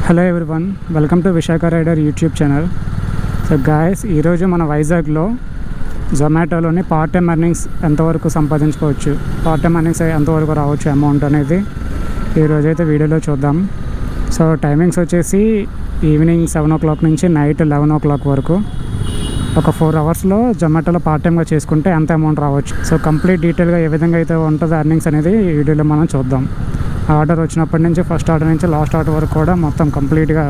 Hello everyone, welcome to Visakha rider YouTube channel. So guys, ఈరోజు మన వైజాగ్లో జొమాటోలోని పార్ట్ టైం ఎర్నింగ్స్ ఎంతవరకు సంపాదించుకోవచ్చు, పార్ట్ టైం ఎర్నింగ్స్ ఎంతవరకు రావచ్చు అమౌంట్ అనేది ఈరోజైతే వీడియోలో చూద్దాం. సో టైమింగ్స్ వచ్చేసి ఈవినింగ్ 7 o'clock నుంచి నైట్ 11 o'clock వరకు ఒక 4 hours జొమాటోలో పార్ట్ టైమ్గా చేసుకుంటే ఎంత అమౌంట్ రావచ్చు. సో కంప్లీట్ డీటెయిల్గా ఏ విధంగా అయితే ఉంటుందో ఎర్నింగ్స్ అనేది ఈ వీడియోలో మనం చూద్దాం. ఆర్డర్ వచ్చినప్పటి నుంచి ఫస్ట్ ఆర్డర్ నుంచి లాస్ట్ ఆర్డర్ వరకు కూడా మొత్తం కంప్లీట్గా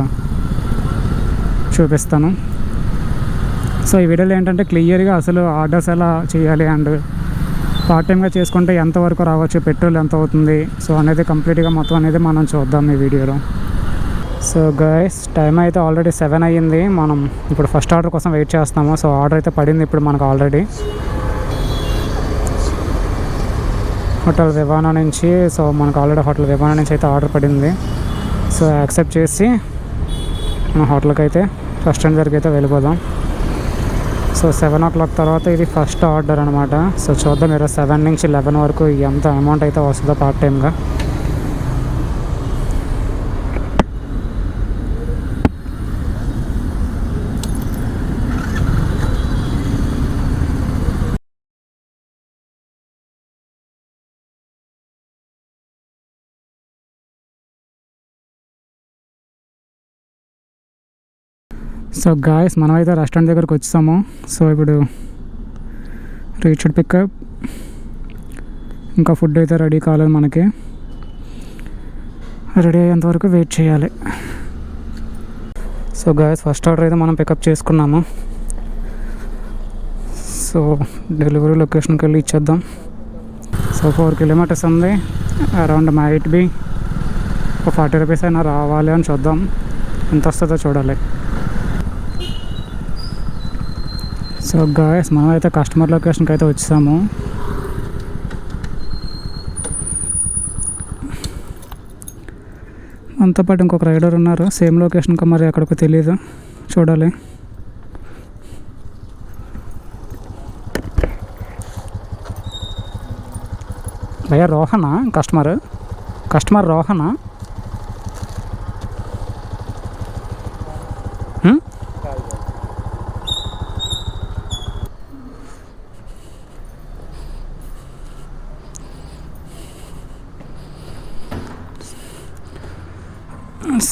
చూపిస్తాను. సో ఈ వీడియోలో ఏంటంటే క్లియర్గా అసలు ఆర్డర్స్ ఎలా చేయాలి అండ్ పార్ట్ టైమ్గా చేసుకుంటే ఎంతవరకు రావచ్చు, పెట్రోల్ ఎంత అవుతుంది, సో అనేది కంప్లీట్గా మొత్తం అనేది మనం చూద్దాం ఈ వీడియోలో. సో గైస్, టైం అయితే ఆల్రెడీ 7 అయ్యింది. మనం ఇప్పుడు ఫస్ట్ ఆర్డర్ కోసం వెయిట్ చేస్తాము. సో ఆర్డర్ అయితే పడింది ఇప్పుడు మనకు ఆల్రెడీ హోటల్ వివానా నుంచి. సో మనకు ఆల్రెడీ హోటల్ వివానా నుంచి అయితే ఆర్డర్ పడింది. సో యాక్సెప్ట్ చేసి మన హోటల్కి అయితే రెస్టారెంట్ దగ్గరికి అయితే వెళ్ళిపోదాం. సో 7 o'clock తర్వాత ఇది ఫస్ట్ ఆర్డర్ అనమాట. సో చూద్దాం మీరు 7 నుంచి 11 వరకు ఎంత అమౌంట్ అయితే వస్తుందో పార్ట్ టైమ్గా. సో గాయస్, మనమైతే రెస్టారెంట్ దగ్గరకు వచ్చాము. సో ఇప్పుడు రీచ్డ్ పికప్, ఇంకా ఫుడ్ అయితే రెడీ కాలేదు, మనకి రెడీ అయ్యేంతవరకు వెయిట్ చేయాలి. సో గాయస్, ఫస్ట్ ఆర్డర్ అయితే మనం పికప్ చేసుకున్నాము. సో డెలివరీ లొకేషన్కి వెళ్ళి ఇచ్చేద్దాం. సో 4 kilometers ఉంది. అరౌండ్ మైట్ బి ఒక 40 rupees అయినా రావాలి అని చూద్దాం, ఎంత వస్తుందో చూడాలి. సో గాయస్, మనమైతే కస్టమర్ లొకేషన్కి అయితే వచ్చాము. మనతో పాటు ఇంకొక రైడర్ ఉన్నారు, సేమ్ లొకేషన్కి, మరి ఎక్కడికో తెలియదు, చూడాలి. భయ్యా రోహనా కస్టమర్ రోహనా?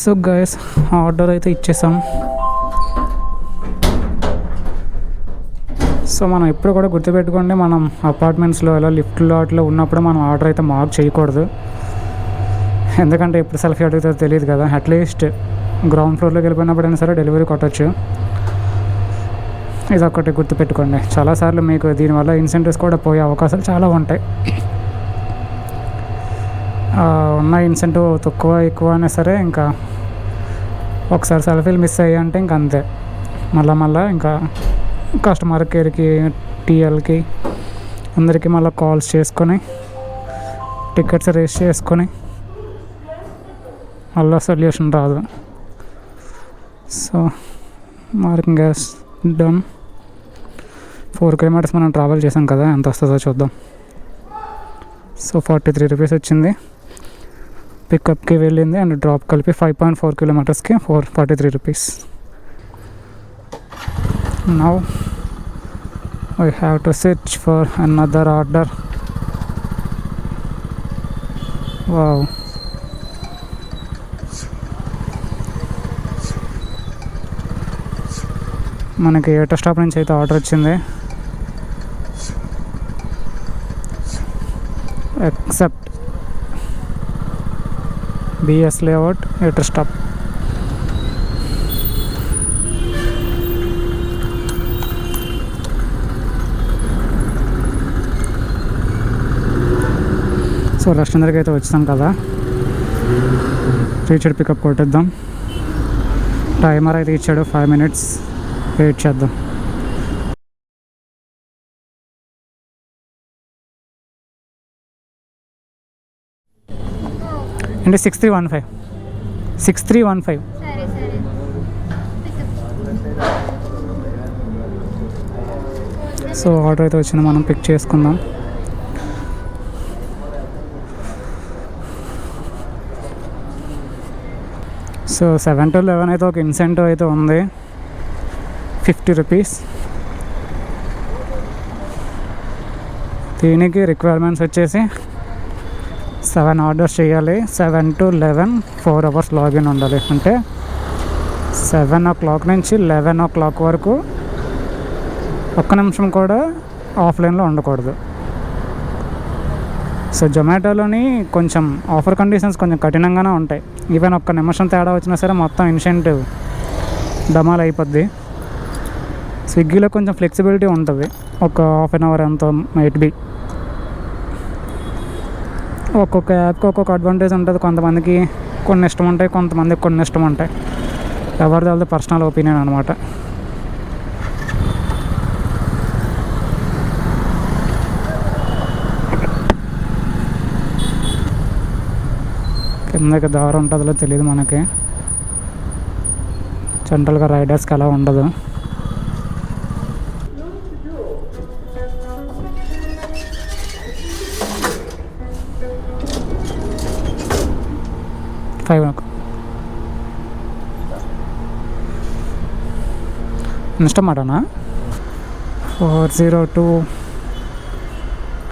సో గైస్, ఆర్డర్ అయితే ఇచ్చేసాం. సో మనం ఎప్పుడు కూడా గుర్తుపెట్టుకోండి, మనం అపార్ట్మెంట్స్లో ఇలా లిఫ్ట్లో అట్లా ఉన్నప్పుడు మనం ఆర్డర్ అయితే మార్క్ చేయకూడదు. ఎందుకంటే ఎప్పుడు సెల్ఫీ అడుగుతుందో తెలియదు కదా. అట్లీస్ట్ గ్రౌండ్ ఫ్లోర్లోకి వెళ్ళిపోయినప్పుడైనా సరే డెలివరీ కొట్టచ్చు. ఇది ఒక్కటి గుర్తుపెట్టుకోండి. చాలాసార్లు మీకు దీనివల్ల ఇన్సెంటివ్స్ కూడా పోయే అవకాశాలు చాలా ఉంటాయి. ఉన్న ఇన్సెంటివ్ తక్కువ ఎక్కువ అయినా సరే ఇంకా ఒకసారి సెల్ఫీలు మిస్ అయ్యాయంటే ఇంక అంతే. మళ్ళీ ఇంకా కస్టమర్ కేర్కి, టీఎల్కి అందరికీ మళ్ళీ కాల్స్ చేసుకొని టికెట్స్ రేస్ చేసుకొని మళ్ళీ సొల్యూషన్ రాదు. So marking gas done. 4 kilometers మనం ట్రావెల్ చేసాం కదా, ఎంత వస్తుందో చూద్దాం. సో 43 rupees వచ్చింది. పికప్కి వెళ్ళింది అండ్ డ్రాప్ కలిపి 5.4 kilometersకి 43 rupees. Now I have to search for another order. Wow. మనకి ఏటో స్టాప్ నుంచి అయితే ఆర్డర్ వచ్చింది. ఎక్సెప్ట్ బిఎస్ లేఅవుట్ ఏటో స్టాప్. సో రెస్టారెంట్ దగ్గరికి అయితే వచ్చాం కదా, రీచ్డ్ పికప్ కొట్టేద్దాం. టైమర్ అయితే ఇచ్చాడు, 5 minutes వెయిట్ చేద్దాం. అంటే 6315. సో ఆర్డర్ అయితే వచ్చింది, మనం పిక్ చేసుకుందాం. సో 7 to 11 అయితే ఒక ఇన్సెంటివ్ అయితే ఉంది, 50 రూపీస్. దీనికి రిక్వైర్మెంట్స్ వచ్చేసి 7 ఆర్డర్స్ చేయాలి. 7 to 11 4 hours లాగిన్ ఉండాలి. అంటే 7 o'clock నుంచి 11 o'clock వరకు ఒక్క నిమిషం కూడా ఆఫ్లైన్లో ఉండకూడదు. సో జొమాటోలోని కొంచెం ఆఫర్ కండిషన్స్ కొంచెం కఠినంగానే ఉంటాయి. ఈవెన్ ఒక్క నిమిషం తేడా వచ్చినా సరే మొత్తం ఇన్సెంటివ్ డమాల్ అయిపోద్ది. స్విగ్గీలో కొంచెం ఫ్లెక్సిబిలిటీ ఉంటుంది, ఒక హాఫ్ అన్ అవర్ ఎంతో మైట్ బి. ఒక్కొక్క యాప్కి ఒక్కొక్క అడ్వాంటేజ్ ఉంటుంది. కొంతమందికి కొన్ని ఇష్టం ఉంటాయి, కొంతమందికి కొన్ని ఇష్టం ఉంటాయి. ఎవరిది వాళ్ళది పర్సనల్ ఒపీనియన్ అనమాట. కిందకి దారి ఉంటుందో తెలియదు మనకి, జనరల్గా రైడర్స్కి అలా ఉండదు. ఇన్స్టామార్టనా 402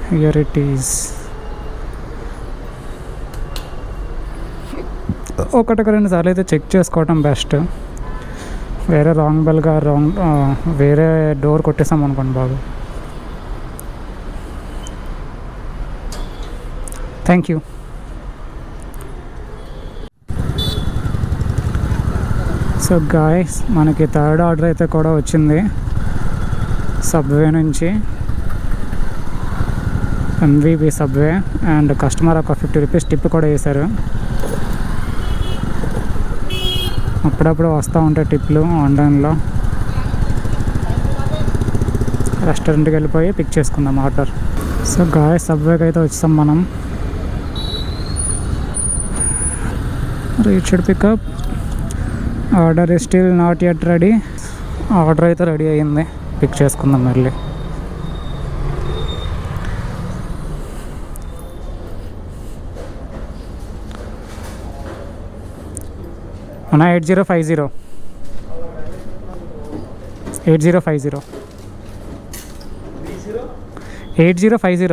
హియర్ ఇట్ ఈస్. ఒకటికి 2 సార్లు అయితే చెక్ చేసుకోవటం బెస్ట్. వేరే వేరే డోర్ కొట్టేసాం అనుకోండి బాబు. Thank you. సో గాయ్స్, మనకి 3rd ఆర్డర్ అయితే కూడా వచ్చింది సబ్వే నుంచి, ఎంవీబీ సబ్వే. అండ్ కస్టమర్ ఒక 50 రూపీస్ టిప్ కూడా వేశారు. అప్పుడప్పుడు వస్తూ ఉంటాయి టిప్లు ఆన్లైన్లో. రెస్టారెంట్కి వెళ్ళిపోయి పిక్ చేసుకుందాం ఆర్డర్. సో గాయ్స్, సబ్వేకి అయితే వచ్చాం మనం. Reached pickup. Order is still not yet ready. Order అయితే రెడీ అయ్యింది, పిక్ చేసుకుందాం మళ్ళీ. అన్నా 8050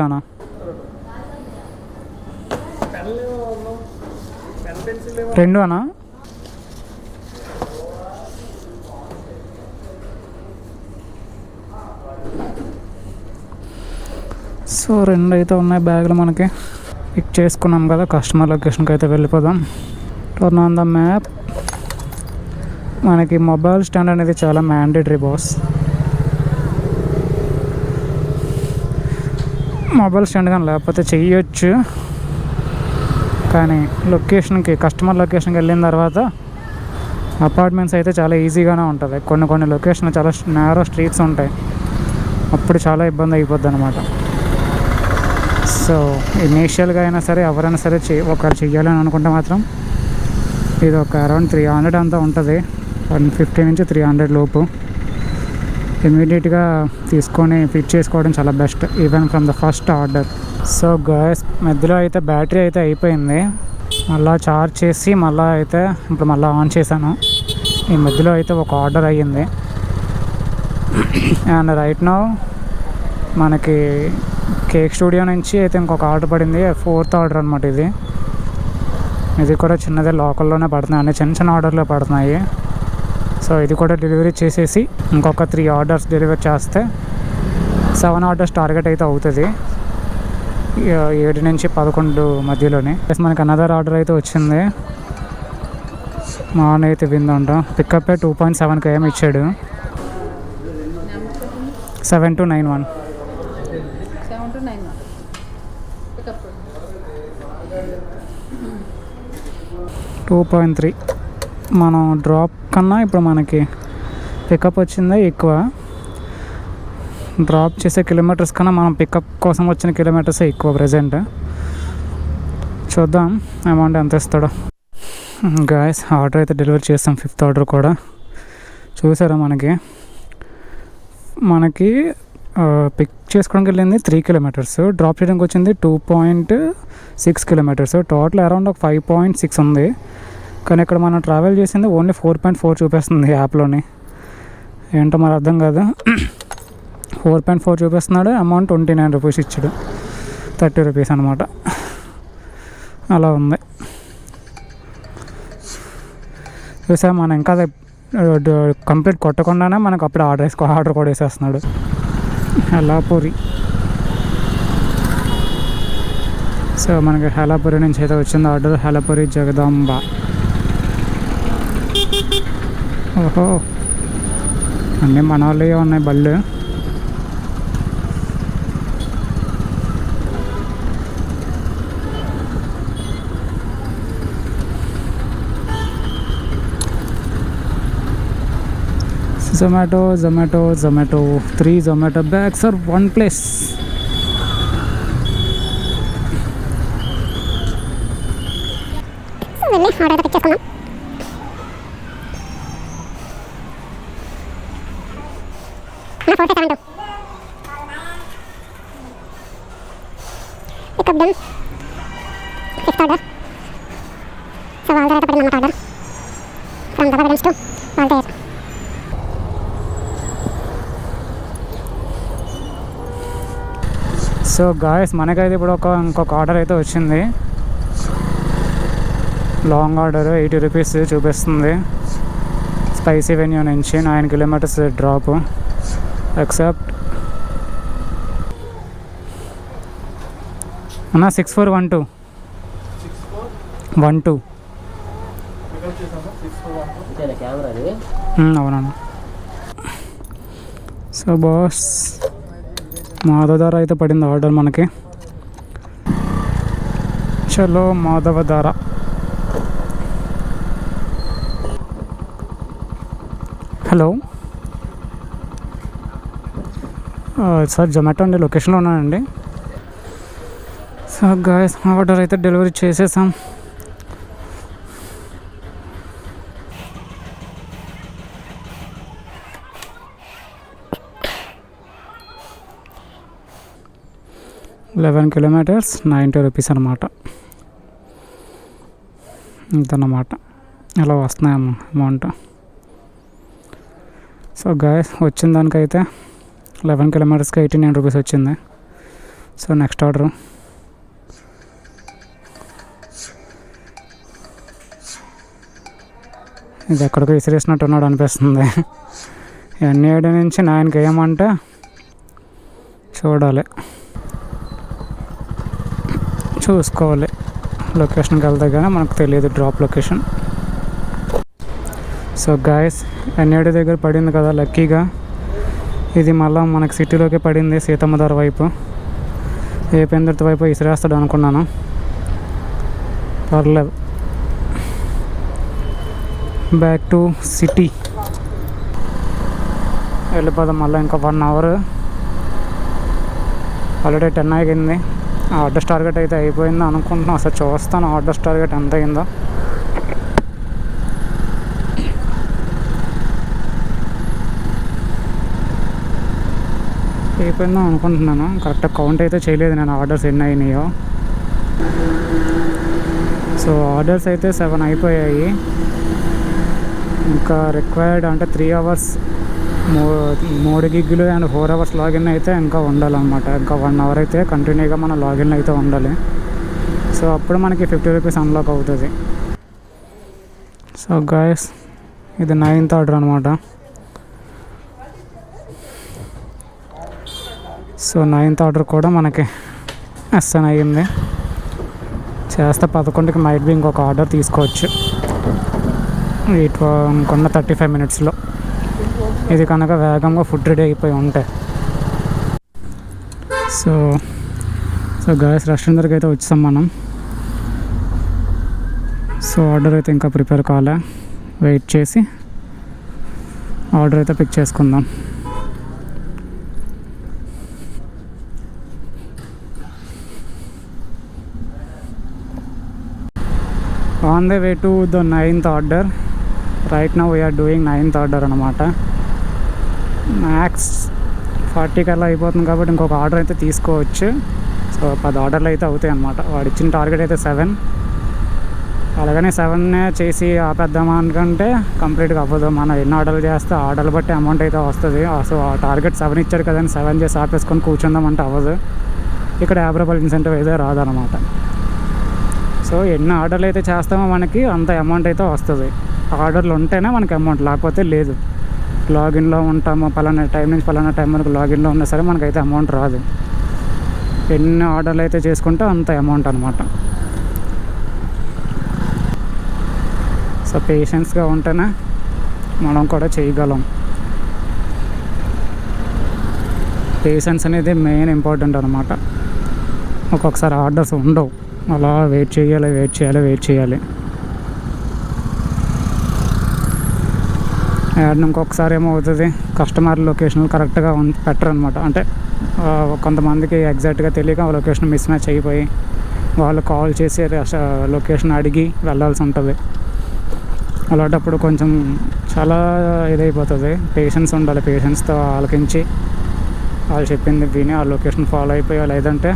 అన్నా. రెండు అన్నా. సో 2 అయితే ఉన్నాయి బ్యాగ్లో మనకి. పిక్ చేసుకున్నాం కదా, కస్టమర్ లొకేషన్కి అయితే వెళ్ళిపోదాం. Turn on the map. మనకి మొబైల్ స్టాండ్ అనేది చాలా మ్యాండేటరీ బాస్. మొబైల్ స్టాండ్ కానీ లేకపోతే చెయ్యొచ్చు, కానీ కస్టమర్ లొకేషన్కి వెళ్ళిన తర్వాత అపార్ట్మెంట్స్ అయితే చాలా ఈజీగానే ఉంటుంది. కొన్ని లొకేషన్లు చాలా నేరో స్ట్రీట్స్ ఉంటాయి, అప్పుడు చాలా ఇబ్బంది అయిపోద్ది అనమాట. సో ఇనీషియల్గా అయినా సరే ఎవరైనా సరే ఒకరు చెయ్యాలని అనుకుంటే మాత్రం ఇది ఒక అరౌండ్ 300 అంతా ఉంటుంది. 150 నుంచి 300 లోపు ఇమీడియట్గా తీసుకొని ఫిట్ చేసుకోవడం చాలా best, even from the first order. So guys, మధ్యలో అయితే బ్యాటరీ అయితే అయిపోయింది. మళ్ళీ ఛార్జ్ చేసి ఇప్పుడు మళ్ళీ ఆన్ చేశాను. ఈ మధ్యలో అయితే ఒక ఆర్డర్ అయ్యింది. అండ్ రైట్ నౌ మనకి కేక్ స్టూడియో నుంచి అయితే ఇంకొక ఆర్డర్ పడింది, 4th ఆర్డర్ అనమాట. ఇది కూడా చిన్నదే, లోకల్లోనే పడుతున్నాయి, అన్ని చిన్న ఆర్డర్లో పడుతున్నాయి. సో ఇది కూడా డెలివరీ చేసేసి ఇంకొక 3 ఆర్డర్స్ డెలివరీ చేస్తే 7 ఆర్డర్స్ టార్గెట్ అయితే అవుతుంది, 7 నుంచి 11 మధ్యలోనే. మనకి అనదర్ ఆర్డర్ అయితే వచ్చింది. మా అన్న అయితే విందంట. పికప్ 2.7 km ఇచ్చాడు. 7291 2.3. మనం డ్రాప్ కన్నా ఇప్పుడు మనకి పికప్ వచ్చిందే ఎక్కువ. డ్రాప్ చేసే కిలోమీటర్స్ కన్నా మనం పికప్ కోసం వచ్చిన కిలోమీటర్సే ఎక్కువ ప్రజెంట్. చూద్దాం అమౌంట్ ఎంత ఇస్తాడో. గాయస్, ఆర్డర్ అయితే డెలివరీ చేస్తాం, 5th ఆర్డర్ కూడా. చూసారా, మనకి పిక్ చేసుకోవడానికి వెళ్ళింది 3 kilometers, డ్రాప్ చేయడానికి వచ్చింది 2.6 kilometers. టోటల్ అరౌండ్ ఒక 5.6 ఉంది. కానీ ఇక్కడ మనం ట్రావెల్ చేసింది ఓన్లీ 4.4 చూపిస్తుంది యాప్లోని. ఏంటో మరి అర్థం కాదు. 4.4 చూపిస్తున్నాడు, అమౌంట్ 29 రూపీస్ ఇచ్చాడు, 30 రూపీస్ అనమాట. అలా ఉంది. చూసా మనం ఇంకా కంప్లీట్ కొట్టకుండానే మనకు అప్పుడు ఆర్డర్ కూడా వేసేస్తున్నాడు. హెలాపూరి. సో మనకి హెలాపూరి నుంచి అయితే వచ్చింది ఆర్డర్, హెలాపూరి జగదాంబ. ఓహో, అన్నీ మన వాళ్ళే ఉన్నాయి బళ్ళు. Zomato 3 Zomato bags are one place. Pick up them. Fifth order. So all the other put in order. From the evidence to all there. So guys మనకైతే ఇప్పుడు ఇంకొక ఆర్డర్ అయితే వచ్చింది. లాంగ్ ఆర్డర్ 80 రూపీస్ చూపిస్తుంది. స్పైసీ వెన్యూ నుంచి 9 kilometres drop. Except అన్న 6412 అవునన్నా. So boss Madhavadhara అయితే పడింది ఆర్డర్ మనకి. చలో మాధవధార. హలో సార్, జొమాటో అండి, లొకేషన్లో ఉన్నానండి. సో గాయస్ ఆర్డర్ అయితే డెలివరీ చేసేసాం. $11 kilometers 90 రూపీస్ అనమాట. ఇంతన్నమాట, ఇలా వస్తున్నాయి అమౌంట్. సో గాయస్ వచ్చిన దానికైతే 11 kilometersకి 89 రూపీస్ వచ్చింది. So next order. ఇది ఎక్కడికో విసిరేసినట్టు ఉన్నాడు అనిపిస్తుంది. N7 నుంచి 9కి వేయమంటే చూడాలి, చూసుకోవాలి. లొకేషన్కి వెళ్తే కానీ మనకు తెలియదు drop location. So guys N7 దగ్గర పడింది కదా లక్కీగా. ఇది మళ్ళీ మనకు సిటీలోకి పడింది, సీతమ్మధార వైపు. ఏ పెందర్తి వైపు ఇసిరేస్తాడు అనుకున్నాను, పర్లేదు. బ్యాక్ టు సిటీ వెళ్ళిపోదాం. మళ్ళీ ఇంకా 1 అవర్. ఆల్రెడీ 10 అయింది. ఆర్డర్స్ టార్గెట్ అయితే అయిపోయిందో అనుకుంటున్నాను. అసలు చూస్తాను ఆర్డర్స్ టార్గెట్ ఎంత అయిందో. అయిపోయిందో అనుకుంటున్నాను. కరెక్ట్గా కౌంట్ అయితే చేయలేదు నేను ఆర్డర్స్ ఎన్ని అయినాయో. సో ఆర్డర్స్ అయితే 7 అయిపోయాయి. ఇంకా రిక్వైర్డ్ అంటే 3 hours 3 gigs and 4 hours login అయితే ఇంకా ఉండాలన్నమాట. ఇంకా 1 hour అయితే కంటిన్యూగా మన లాగిన్ అయితే ఉండాలి. సో అప్పుడు మనకి 50 రూపీస్ అన్లాక్ అవుతుంది. సో గాయస్ ఇది 9th ఆర్డర్ అనమాట. సో 9th ఆర్డర్ కూడా మనకి ఎస్ఎన్ అయ్యింది. చేస్తే 11కి మైట్ బి ఇంకొక ఆర్డర్ తీసుకోవచ్చు ఇంకొన్న 35 minutesలో. ఇది కనుక వేగంగా ఫుడ్ రెడీ అయిపోయి ఉంటాయి. సో గాయస్ రెస్టారెంట్ దగ్గరికి అయితే వచ్చాం మనం. సో ఆర్డర్ అయితే ఇంకా ప్రిపేర్ కాలే, వెయిట్ చేసి ఆర్డర్ అయితే పిక్ చేసుకుందాం. On the way to the 9th order. Right now we are doing 9th order అనమాట. మ్యాక్స్ 40 కల్లా అయిపోతుంది కాబట్టి ఇంకొక ఆర్డర్ అయితే తీసుకోవచ్చు. సో 10 ఆర్డర్లు అయితే అవుతాయి అనమాట. వాడు ఇచ్చిన టార్గెట్ అయితే 7. అలాగని 7 చేసి ఆపేద్దామా అనుకుంటే కంప్లీట్గా అవ్వదు. మనం ఎన్ని ఆర్డర్లు చేస్తే ఆర్డర్లు బట్టి అమౌంట్ అయితే వస్తుంది. సో ఆ టార్గెట్ 7 ఇచ్చారు కదండి, 7 చేసి ఆపేసుకొని కూర్చుందామంటే అవ్వదు. ఇక్కడ 50 రూపాయలు ఇన్సెంటివ్ అయితే రాదనమాట. సో ఎన్ని ఆర్డర్లు అయితే చేస్తామో మనకి అంత అమౌంట్ అయితే వస్తుంది. ఆర్డర్లు ఉంటేనే మనకి అమౌంట్, లేకపోతే లేదు. లాగిన్లో ఉంటాము, పలానా టైం నుంచి పలానా టైం వరకు లాగిన్లో ఉన్నా సరే మనకైతే అమౌంట్ రాదు. ఎన్ని ఆర్డర్లు అయితే చేసుకుంటే అంత అమౌంట్ అనమాట. సో పేషెన్స్గా ఉంటేనే మనం కూడా చేయగలం. పేషెన్స్ అనేది మెయిన్ ఇంపార్టెంట్ అనమాట. ఒక్కొక్కసారి ఆర్డర్స్ ఉండవు, అలా వెయిట్ చేయాలి. అండ్ ఇంకొకసారి ఏమవుతుంది, కస్టమర్ లొకేషన్ కరెక్ట్గా పెట్టరు అనమాట. అంటే కొంతమందికి ఎగ్జాక్ట్గా తెలియక లొకేషన్ మిస్ మ్యాచ్ అయిపోయి వాళ్ళు కాల్ చేసి లొకేషన్ అడిగి వెళ్ళాల్సి ఉంటుంది. అలాంటప్పుడు కొంచెం చాలా ఇదైపోతుంది. పేషెన్స్ ఉండాలి. పేషెన్స్తో ఆలకించి వాళ్ళు చెప్పింది విని ఆ లొకేషన్ ఫాలో అయిపోయి, లేదంటే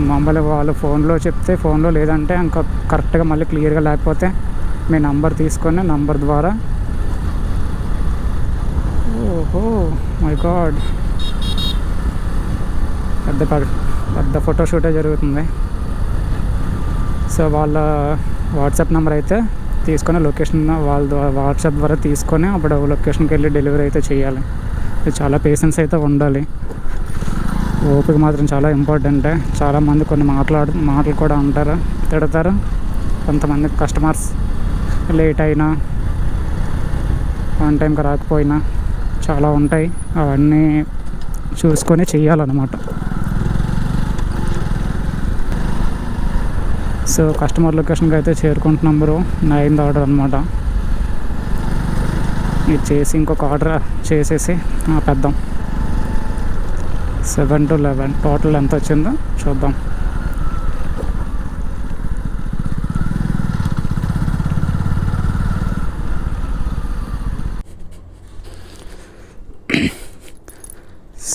మమ్మల్ని వాళ్ళు ఫోన్లో చెప్తే ఫోన్లో, లేదంటే ఇంకా కరెక్ట్గా మళ్ళీ క్లియర్గా లేకపోతే మీ నంబర్ తీసుకొని నంబర్ ద్వారా. ఓహో మై గాడ్, పెద్ద ఫోటోషూటే జరుగుతుంది. సో వాళ్ళ వాట్సాప్ నెంబర్ అయితే తీసుకొని లొకేషన్ వాళ్ళ వాట్సాప్ ద్వారా తీసుకొని అప్పుడు లొకేషన్కి వెళ్ళి డెలివరీ అయితే చేయాలి. ఇది చాలా పేషెన్స్ అయితే ఉండాలి. ఓపిక మాత్రం చాలా ఇంపార్టెంటే. చాలామంది కొన్ని మాటలు కూడా అంటారు, తిడతారు. కొంతమంది కస్టమర్స్ లేట్ అయినా, ఆన్ టైంకి రాకపోయినా చాలా ఉంటాయి. అవన్నీ చూసుకొని చెయ్యాలన్నమాట. సో కస్టమర్ లొకేషన్కి అయితే చేరుకుంటున్నాం బ్రో. 9th ఆర్డర్ అనమాట. ఇది చేసి ఇంకొక ఆర్డర్ చేసేసి ఆపేద్దాం. 7 to 11 టోటల్ ఎంత వచ్చిందో చూద్దాం.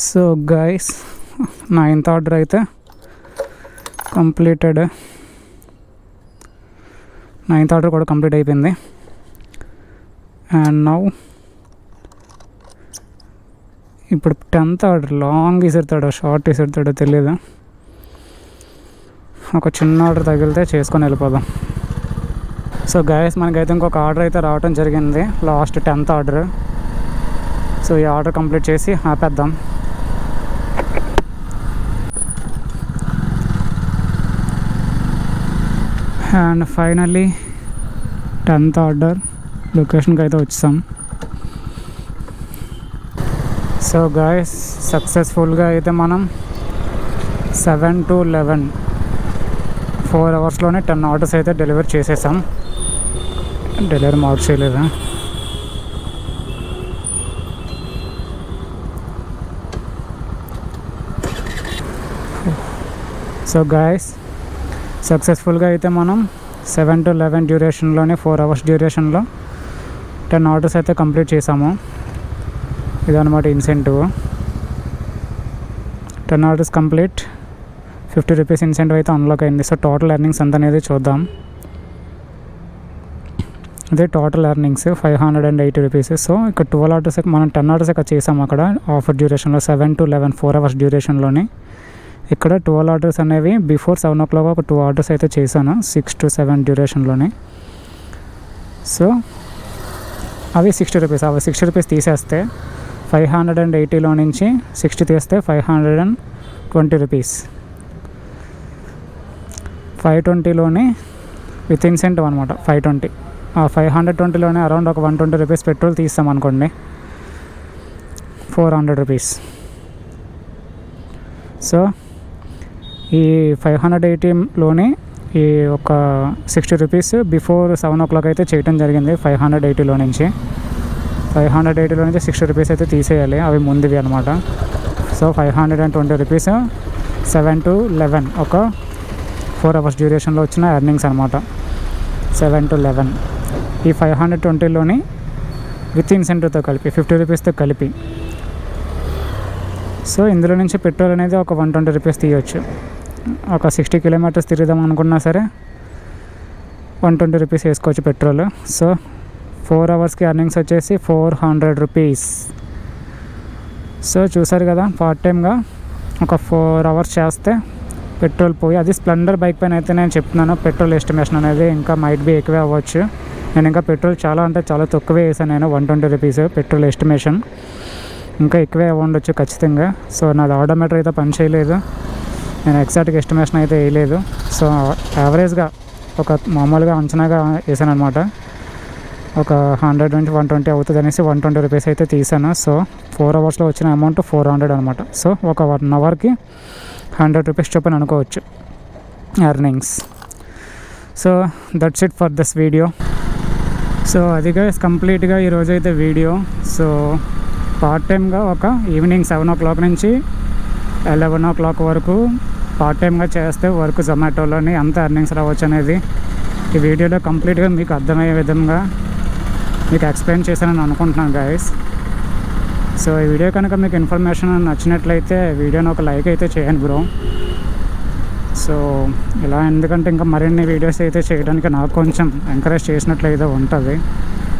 సో గైస్ 9th ఆర్డర్ అయితే కంప్లీటెడ్. 9th ఆర్డర్ కూడా కంప్లీట్ అయిపోయింది. అండ్ నౌ ఇప్పుడు 10th ఆర్డర్ లాంగ్ ఇసురుతాడో షార్ట్ ఇసురుతాడో తెలియదు. ఒక చిన్న ఆర్డర్ తగిలితే చేసుకొని వెళ్ళిపోదాం. సో గైస్ మనకైతే ఇంకొక ఆర్డర్ అయితే రావడం జరిగింది, లాస్ట్ 10th ఆర్డర్. సో ఈ ఆర్డర్ కంప్లీట్ చేసి ఆపేద్దాం. అండ్ ఫైనల్లీ 10th ఆర్డర్ లొకేషన్కి అయితే వచ్చాం. సో గాయస్ సక్సెస్ఫుల్గా అయితే మనం 7 to 11 4 అవర్స్లోనే 10 ఆర్డర్స్ అయితే డెలివరీ చేసేసాం. డెలివరీ మార్క్ చేయలేదా? సో గాయస్ సక్సెస్ఫుల్గా అయితే మనం 7 to 11 డ్యూరేషన్లోనే 4 అవర్స్ డ్యూరేషన్లో 10 ఆర్డర్స్ అయితే కంప్లీట్ చేసాము. ఇదన్నమాట incentive. 10 orders complete, 50 rupees incentive అయితే అన్లాక్ అయింది. సో టోటల్ ఎర్నింగ్స్ ఎంత అనేది చూద్దాం. అదే టోటల్ ఎర్నింగ్స్ 580 రూపీస్. సో ఇక్కడ 12 ఆర్డర్స్ మనం 10 ఆర్డర్స్ ఇక్కడ చేసాము. అక్కడ ఆఫర్ డ్యూరేషన్లో 7 to 11 4 అవర్స్ డ్యూరేషన్లోనే. ఇక్కడ 12 ఆర్డర్స్ అనేవి బిఫోర్ 7 o'clock ఒక 2 ఆర్డర్స్ అయితే చేశాను 6 to 7 డ్యూరేషన్లోనే. సో అవి 60 రూపీస్. అవి 60 రూపీస్ తీసేస్తే 580లో నుంచి 60 తీస్తే 520 రూపీస్. 520లోనే విత్ ఇన్సెంటివ్ అనమాట 520. ఆ 520లోనే అరౌండ్ ఒక 120 రూపీస్ పెట్రోల్ తీస్తాం అనుకోండి, 400 రూపీస్. సో ఈ 580లోనే ఈ ఒక 60 రూపీస్ బిఫోర్ 7 o'clock అయితే చేయడం జరిగింది. 580లో నుంచి 60 రూపీస్ అయితే తీసేయాలి, అవి ముందువి అనమాట. సో 520 రూపీస్ 7 to 11 ఒక 4 అవర్స్ డ్యూరేషన్లో వచ్చిన ఎర్నింగ్స్ అనమాట. 7 to 11 ఈ 520లోని విత్ ఇన్సెంటివ్తో కలిపి 50 రూపీస్తో కలిపి. సో ఇందులో నుంచి పెట్రోల్ అనేది ఒక 120 రూపీస్ తీయవచ్చు. ఒక 60 కిలోమీటర్స్ తిరుగుదాం అనుకున్నా సరే 120 రూపీస్ వేసుకోవచ్చు పెట్రోల్. సో 4 అవర్స్కి ఎర్నింగ్స్ వచ్చేసి 400 రూపీస్. సో చూసారు కదా, పార్ట్ టైమ్గా ఒక 4 అవర్స్ చేస్తే పెట్రోల్ పోయి, అది స్ప్లెండర్ బైక్ పైన అయితే నేను చెప్తున్నాను పెట్రోల్ ఎస్టిమేషన్ అనేది ఇంకా మైట్ బి ఎక్కువే అవ్వచ్చు. నేను ఇంకా పెట్రోల్ చాలా అంటే చాలా తక్కువే వేసాను నేను, 120 రూపీస్ పెట్రోల్ ఎస్టిమేషన్. ఇంకా ఎక్కువే ఉండొచ్చు ఖచ్చితంగా. సో నాది ఆడోమీటర్ అయితే పని చేయలేదు, నేను ఎగ్జాక్ట్గా ఎస్టిమేషన్ అయితే వేయలేదు. సో యావరేజ్గా ఒక మామూలుగా అంచనాగా వేసాను అనమాట. ఒక 100 నుంచి 120 అవుతుంది అనేసి 120 రూపీస్ అయితే తీసాను. సో 4 అవర్స్లో వచ్చిన అమౌంట్ 400 అనమాట. సో ఒక 1 అవర్కి 100 రూపీస్ చొప్పున అనుకోవచ్చు earnings. So that's it for this video. So అది గైస్ కంప్లీట్గా ఈరోజు అయితే వీడియో. సో పార్ట్ టైమ్గా ఒక ఈవినింగ్ 7 o'clock నుంచి 11 o'clock వరకు పార్ట్ టైమ్గా చేస్తే వర్క్ జొమాటోలోని అంత ఎర్నింగ్స్ రావచ్చు అనేది ఈ వీడియోలో కంప్లీట్గా మీకు అర్థమయ్యే విధంగా మీకు ఎక్స్ప్లెయిన్ చేశానని అనుకుంటున్నాను గైస్. సో ఈ వీడియో కనుక మీకు ఇన్ఫర్మేషన్ నచ్చినట్లయితే వీడియోని ఒక లైక్ అయితే చేయండి బ్రో. సో ఇలా ఎందుకంటే ఇంకా మరిన్ని వీడియోస్ అయితే చేయడానికి నాకు కొంచెం ఎంకరేజ్ చేసినట్లయితే ఉంటుంది.